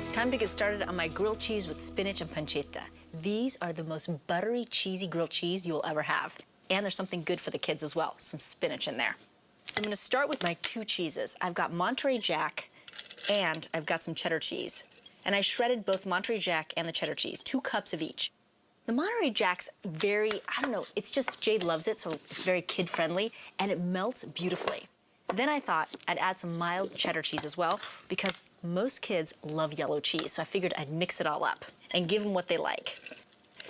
It's time to get started on my grilled cheese with spinach and pancetta. These are the most buttery, cheesy grilled cheese you will ever have. And there's something good for the kids as well, some spinach in there. So I'm gonna start with my two cheeses. I've got Monterey Jack and I've got some cheddar cheese. And I shredded both Monterey Jack and the cheddar cheese, 2 cups of each. The Monterey Jack's very, I don't know, it's just, Jade loves it, so it's very kid-friendly, and it melts beautifully. Then I thought I'd add some mild cheddar cheese as well, because most kids love yellow cheese, so I figured I'd mix it all up and give them what they like.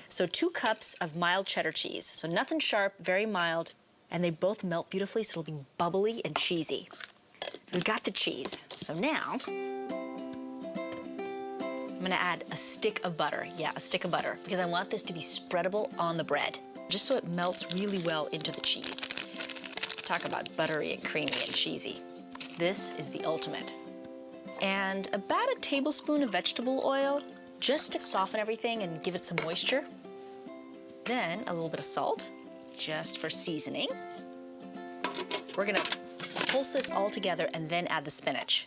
So 2 cups of mild cheddar cheese, so nothing sharp, very mild, and they both melt beautifully, so it'll be bubbly and cheesy. We've got the cheese, so now I'm gonna add a stick of butter. Yeah, a stick of butter, because I want this to be spreadable on the bread, just so it melts really well into the cheese. Talk about buttery and creamy and cheesy. This is the ultimate. And about a tablespoon of vegetable oil, just to soften everything and give it some moisture. Then a little bit of salt, just for seasoning. We're gonna pulse this all together and then add the spinach.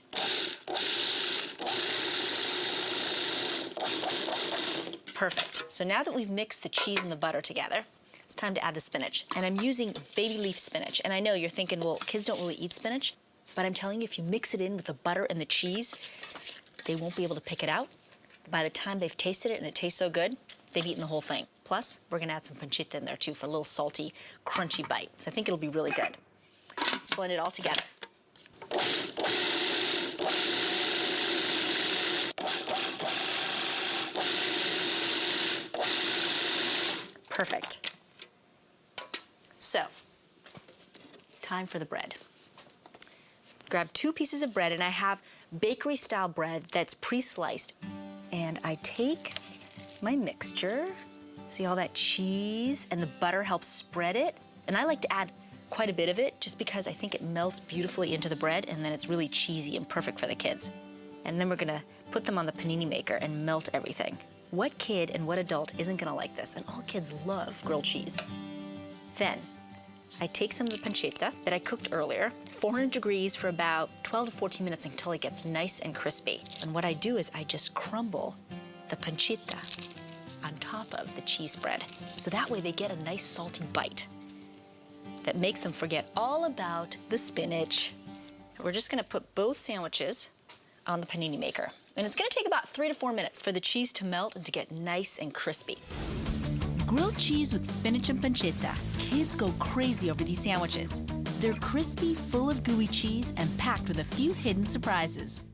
Perfect. So now that we've mixed the cheese and the butter together, it's time to add the spinach. And I'm using baby leaf spinach. And I know you're thinking, well, kids don't really eat spinach. But I'm telling you, if you mix it in with the butter and the cheese, they won't be able to pick it out. By the time they've tasted it and it tastes so good, they've eaten the whole thing. Plus, we're gonna add some pancetta in there too for a little salty, crunchy bite. So I think it'll be really good. Let's blend it all together. Perfect. So, time for the bread. Grab 2 pieces of bread, and I have bakery-style bread that's pre-sliced. And I take my mixture, see all that cheese, and the butter helps spread it. And I like to add quite a bit of it, just because I think it melts beautifully into the bread, and then it's really cheesy and perfect for the kids. And then we're gonna put them on the panini maker and melt everything. What kid and what adult isn't gonna like this? And all kids love grilled cheese. Then, I take some of the pancetta that I cooked earlier, 400 degrees for about 12 to 14 minutes until it gets nice and crispy. And what I do is I just crumble the pancetta on top of the cheese spread. So that way they get a nice salty bite that makes them forget all about the spinach. We're just gonna put both sandwiches on the panini maker. And it's gonna take about 3 to 4 minutes for the cheese to melt and to get nice and crispy. Grilled cheese with spinach and pancetta. Kids go crazy over these sandwiches. They're crispy, full of gooey cheese, and packed with a few hidden surprises.